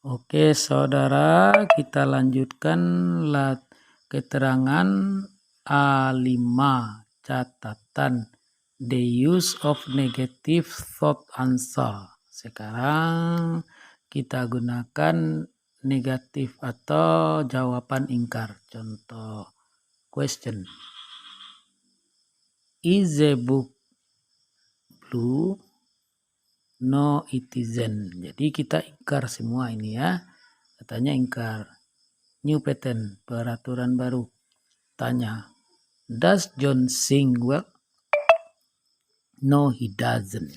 Oke, saudara, kita lanjutkan keterangan A5 catatan the use of negative thought answer. Sekarang kita gunakan negatif atau jawaban ingkar. Contoh question. Is the book blue? No, it isn't. Jadi kita ingkar semua ini ya. Katanya ingkar. New pattern, peraturan baru. Tanya, does John sing well? No, he doesn't.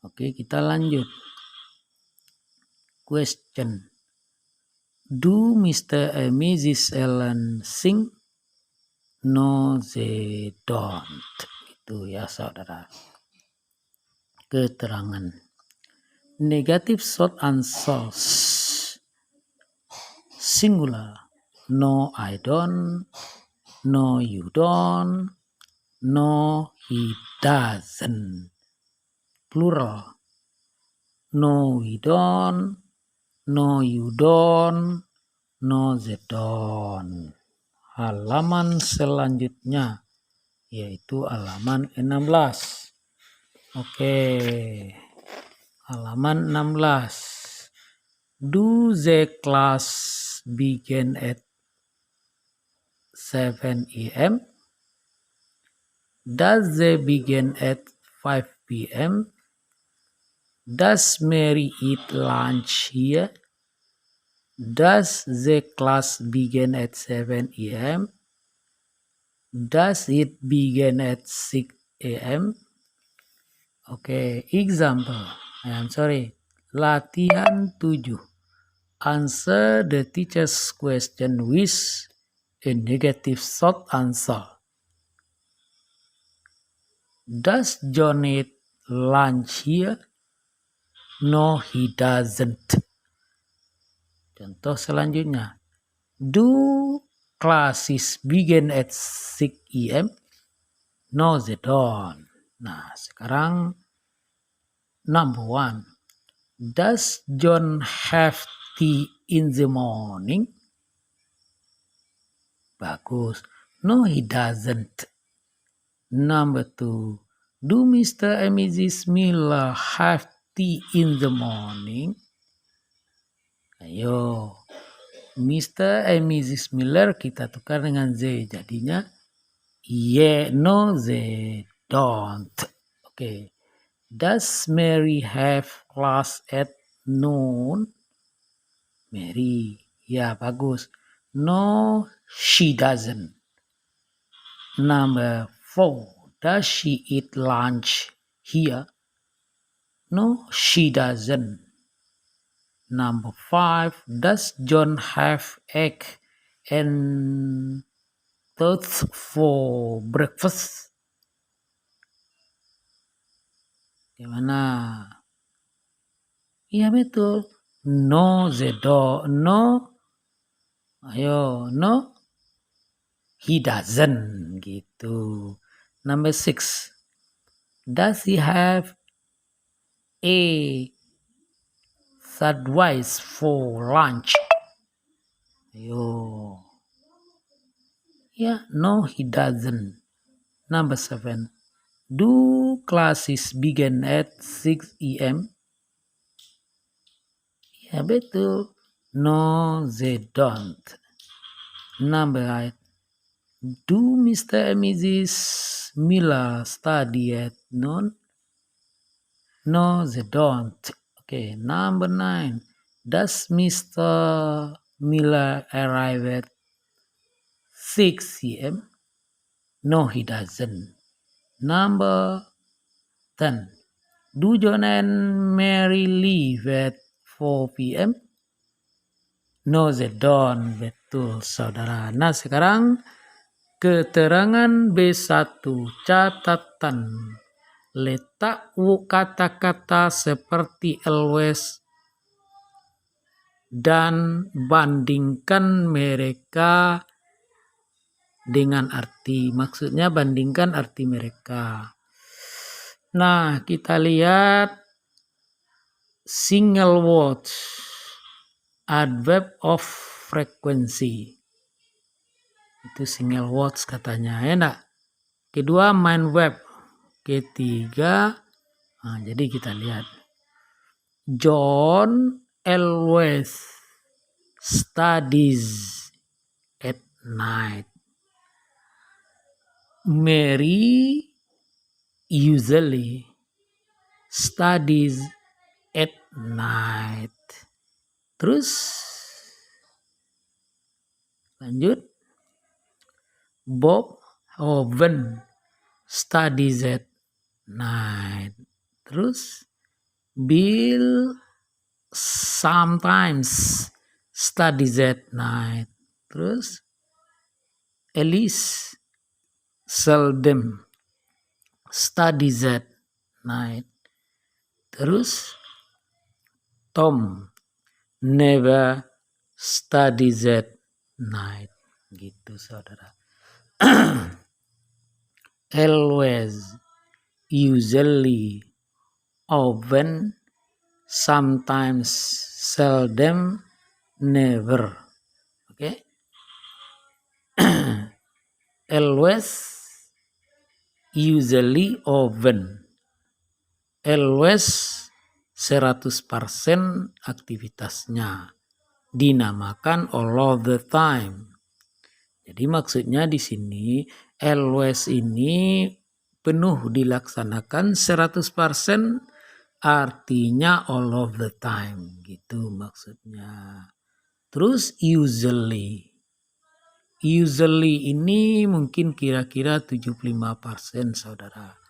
Oke, kita lanjut. Question. Do Mr. and Mrs. Allen sing? No, they don't. Itu ya saudara. Keterangan. Negative short answers. Singular. No, I don't. No, you don't. No, he doesn't. Plural. No, we don't. No, you don't. No, they don't. Halaman selanjutnya yaitu halaman 16. Oke. Halaman 16. Do the class begin at 7 a.m.? Does they begin at 5 p.m.? Does Mary eat lunch here? Does the class begin at 7 a.m.? Does it begin at 6 a.m.? Oke, example. Latihan 7. Answer the teacher's question with a negative short answer. Does John eat lunch here? No, he doesn't. Contoh selanjutnya. Do classes begin at 6 a.m.? No, they don't. Nah, sekarang number 1. Does John have tea in the morning? Bagus. No, he doesn't. Number 2. Do Mr. and Mrs. Miller have tea in the morning? Ayo. Mr. and Mrs. Miller kita tukar dengan Z. Jadinya yeah, no, they don't. Oke. Does Mary have class at noon? Mary. Ya, bagus. No, she doesn't. Number 4. Does she eat lunch here? No, she doesn't. Number 5. Does John have egg and toast for breakfast? Gimana? Iya betul. No, they don't. No. Ayo, no. He doesn't. Gitu. Number 6. Does he have a sandwich for lunch? Ayo. Yeah, no, he doesn't. Number 7. Do classes begin at 6 a.m.? Ya betul. No, they don't. Number 8. Do Mr. and Mrs. Miller study at noon? No, they don't. Okay, number 9. Does Mr. Miller arrive at 6 p.m.? No, he doesn't. Number 10. Do John and Mary leave at 4 p.m.? No, they don't. Betul, saudara. Nah, sekarang keterangan B1. Catatan. Letak kata-kata seperti always dan bandingkan mereka dengan arti. Maksudnya bandingkan arti mereka. Nah, kita lihat single words. adverb of frequency. Itu single words katanya, ya enggak? Kedua main verb. Ketiga, jadi kita lihat. John always studies at night. Mary usually studies at night. Terus lanjut. Bob often studies at night. Terus Bill sometimes studies at night. Terus Alice seldom studies at night. Terus Tom never studies at night. Gitu saudara. Always, usually, often, sometimes, seldom, never. Oke. Always, usually, often. Always 100% aktivitasnya. Dinamakan all of the time. Jadi maksudnya di sini always ini penuh dilaksanakan 100%, artinya all of the time gitu maksudnya. Terus usually. Usually ini mungkin kira-kira 75% saudara.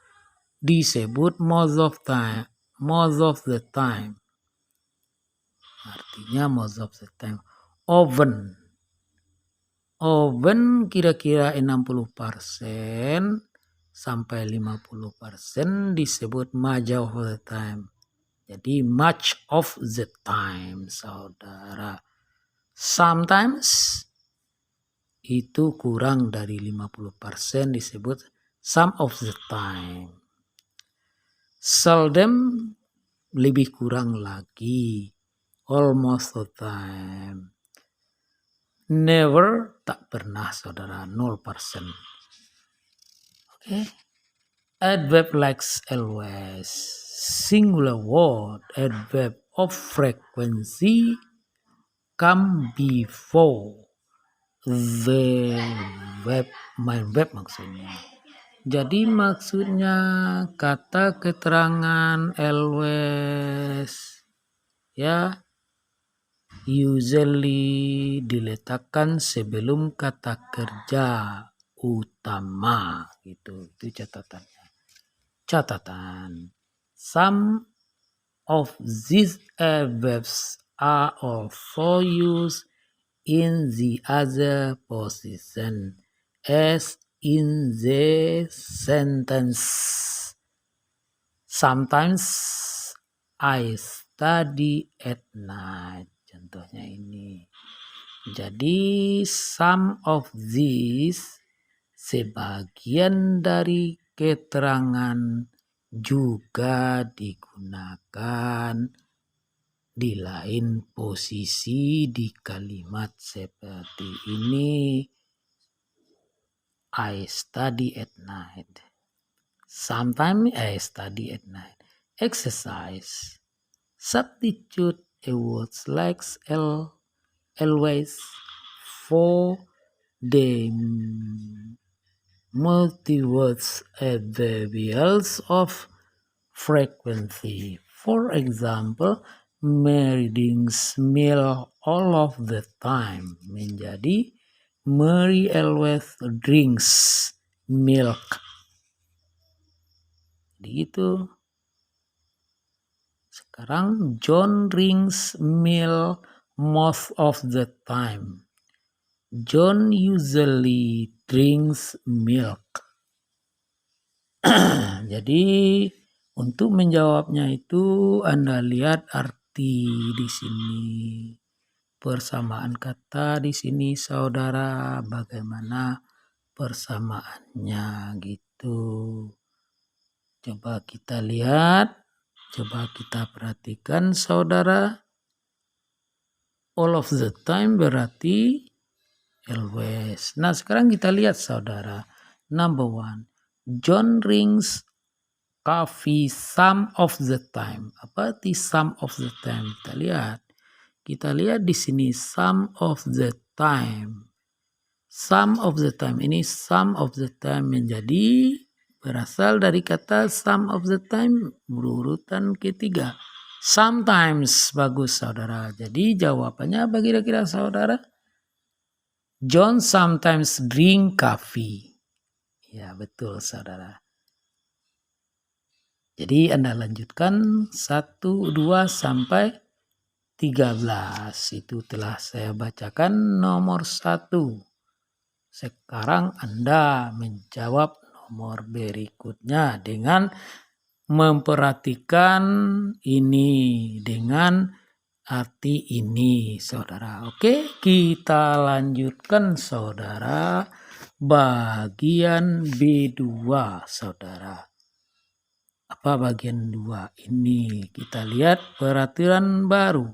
Disebut most of the time. Artinya most of the time. Often kira-kira 60% sampai 50% disebut much of the time. Jadi much of the time, saudara. Sometimes itu kurang dari 50% disebut some of the time. Seldom lebih kurang lagi, almost the time. Never, tak pernah saudara, 0%. Oke. Adverb like always. Singular word, adverb of frequency come before the verb, main verb maksudnya. Jadi maksudnya kata keterangan always ya usually diletakkan sebelum kata kerja utama gitu. Itu catatannya. Some of these adverbs are also used in the other position as in the sentence. Sometimes I study at night. Contohnya ini. Jadi some of these, sebagian dari keterangan juga digunakan di lain posisi di kalimat seperti ini. I study at night. Sometimes I study at night. Exercise. Substitute a words like always for the multi-words adverbials of frequency. For example, Mary drinks milk all of the time. Menjadi Mary always drinks milk. Gitu. Sekarang John drinks milk most of the time. John usually drinks milk. Jadi untuk menjawabnya itu Anda lihat arti di sini. Persamaan kata di sini saudara, bagaimana persamaannya gitu. Coba kita lihat, coba kita perhatikan saudara. All of the time berarti always. Nah, sekarang kita lihat saudara. Number 1. John drinks coffee some of the time. Apa arti some of the time? Kita lihat. Kita lihat di sini some of the time. Some of the time. Ini some of the time menjadi berasal dari kata some of the time berurutan ketiga. Sometimes. Bagus saudara. Jadi jawabannya apa kira-kira saudara? John sometimes drink coffee. Ya betul saudara. Jadi Anda lanjutkan 1, 2 sampai 13. Itu telah saya bacakan nomor 1. Sekarang Anda menjawab nomor berikutnya dengan memperhatikan ini dengan arti ini saudara. Oke, kita lanjutkan saudara. Bagian B2 saudara. Apa bagian 2 ini? Kita lihat peraturan baru.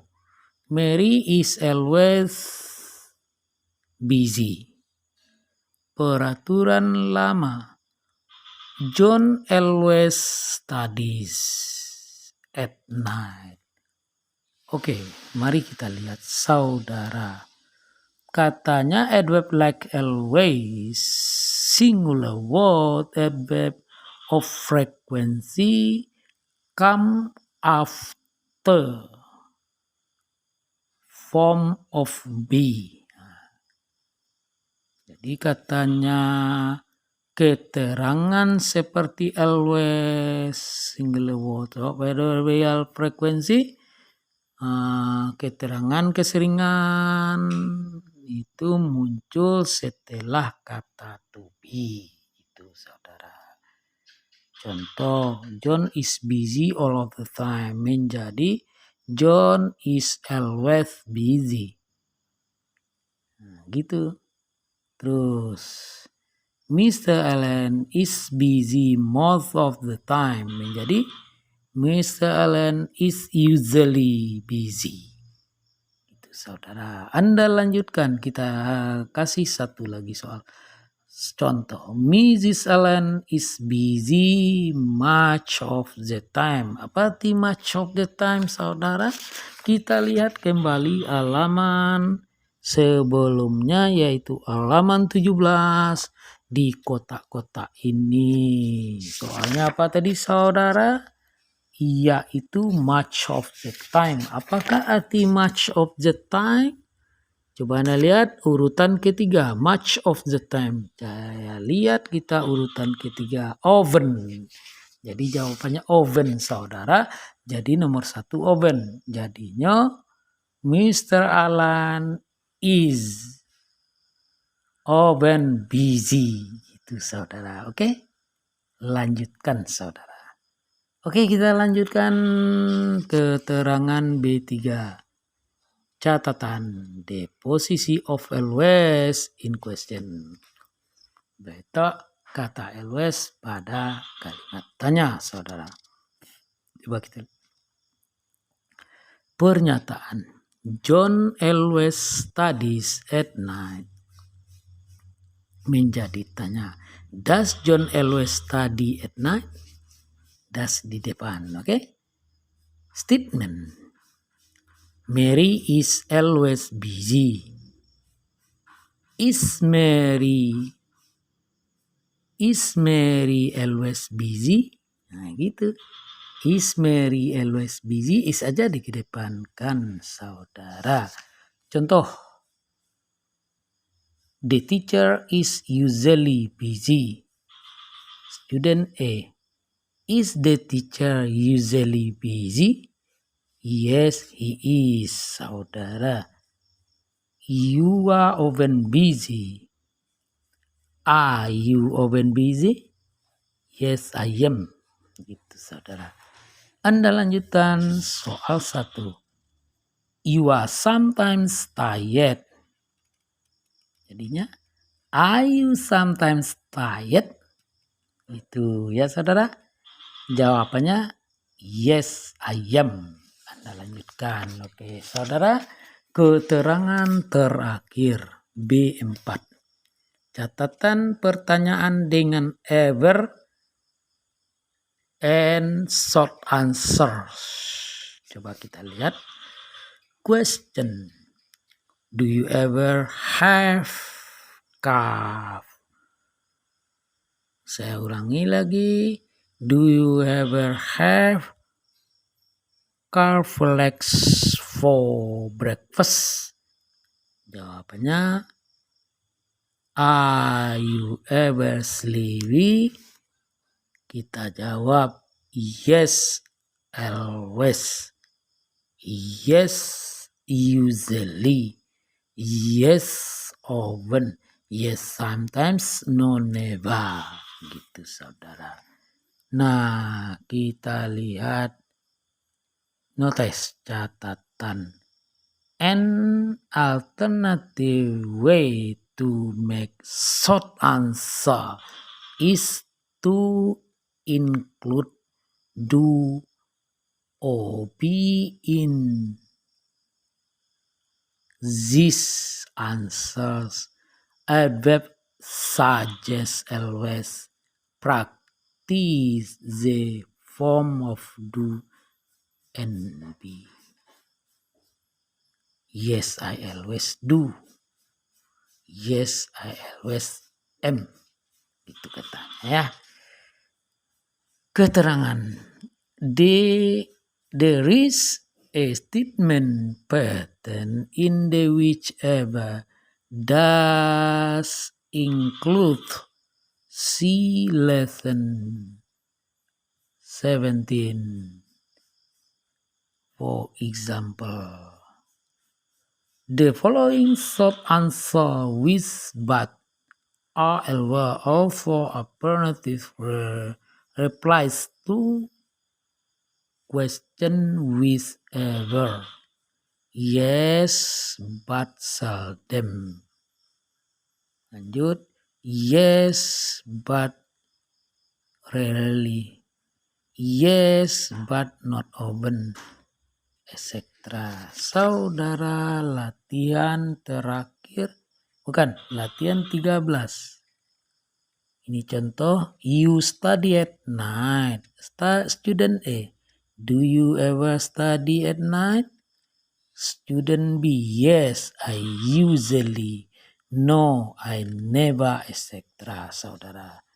Mary is always busy. Peraturan lama. John always studies at night. Oke, mari kita lihat saudara. Katanya adverb like always, singular word, adverb of frequency come after form of be. Jadi katanya keterangan seperti always, singular word, adverbial frequency, keterangan keseringan itu muncul setelah kata to be. Itu saudara. Contoh, John is busy all of the time. Menjadi John is always busy. Nah, gitu. Terus, Mr. Allen is busy most of the time. Menjadi Mr. Allen is usually busy. Itu saudara. Anda lanjutkan. Kita kasih satu lagi soal. Contoh, Mrs. Allen is busy much of the time. Apa arti much of the time, saudara? Kita lihat kembali halaman sebelumnya, yaitu halaman 17 di kotak-kotak ini. Soalnya apa tadi, saudara? Yaitu much of the time. Apakah arti much of the time? Coba Anda lihat urutan ketiga, much of the time. Saya lihat kita urutan ketiga, often. Jadi jawabannya often, saudara. Jadi nomor 1 often. Jadinya Mr. Alan is often busy. Itu saudara, oke? Lanjutkan saudara. Oke, kita lanjutkan keterangan B3. Catatan, the position of always in question. Letak kata always pada kalimat tanya, saudara. Coba kita pernyataan. John always studies at night. Menjadi tanya. Does John always study at night? Does di depan, oke? Statement. Mary is always busy. Is Mary always busy? Nah gitu. Is Mary always busy? Is aja dikedepankan saudara. Contoh. The teacher is usually busy. Student A. Is the teacher usually busy? Yes, he is, saudara. You are often busy. Are you often busy? Yes, I am. Gitu, saudara. Anda lanjutkan soal 1. You are sometimes tired. Jadinya, are you sometimes tired? Itu ya, saudara. Jawabannya, yes, I am. Anda lanjutkan. Oke, saudara. Keterangan terakhir B4. Catatan pertanyaan dengan ever and short answers. Coba kita lihat. Question. Do you ever have cough? Saya ulangi lagi. Do you ever have cornflakes for breakfast? Jawabannya, are you ever sleepy? Kita jawab, yes, always. Yes, usually. Yes, often. Yes, sometimes. No, never. Gitu, saudara. Nah, kita lihat notes catatan. An alternative way to make short answer is to include do or be in these answers. A verb suggests always practice the form of do and be. Yes, I always do. Yes, I always am. Itu katanya ya. Keterangan. There is a statement pattern in the whichever does include see lesson 17. For example, the following short answer with but are also alternative replies to question with ever. Yes, but seldom. Lanjut. Yes, but rarely. Yes, but not often. Etc. Saudara, latihan terakhir. Bukan, latihan 13. Ini contoh, you study at night. Student A, do you ever study at night? Student B, yes, I usually. No, I never, etc. Saudara.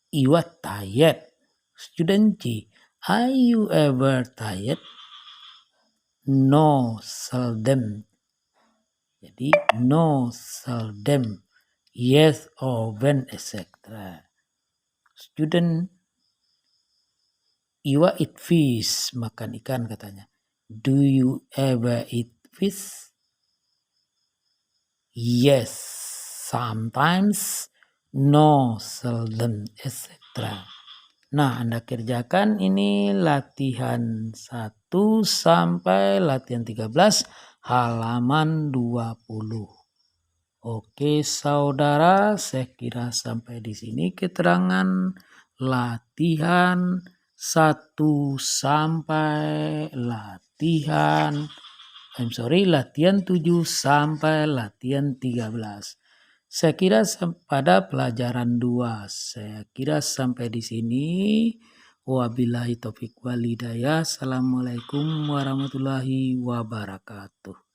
You are tired. Student G, are you ever tired? No, seldom. Jadi no, seldom. Yes, often, etc. Student, you eat fish. Makan ikan katanya. Do you ever eat fish? Yes, sometimes. No, seldom, etc. Nah, Anda kerjakan ini latihan 1 sampai latihan 13 halaman 20. Oke, saudara, saya kira sampai di sini keterangan latihan 1 sampai latihan 7 sampai latihan 13. Saya kira pada pelajaran 2, saya kira sampai di sini. Wabillahi taufik wal hidayah. Assalamualaikum warahmatullahi wabarakatuh.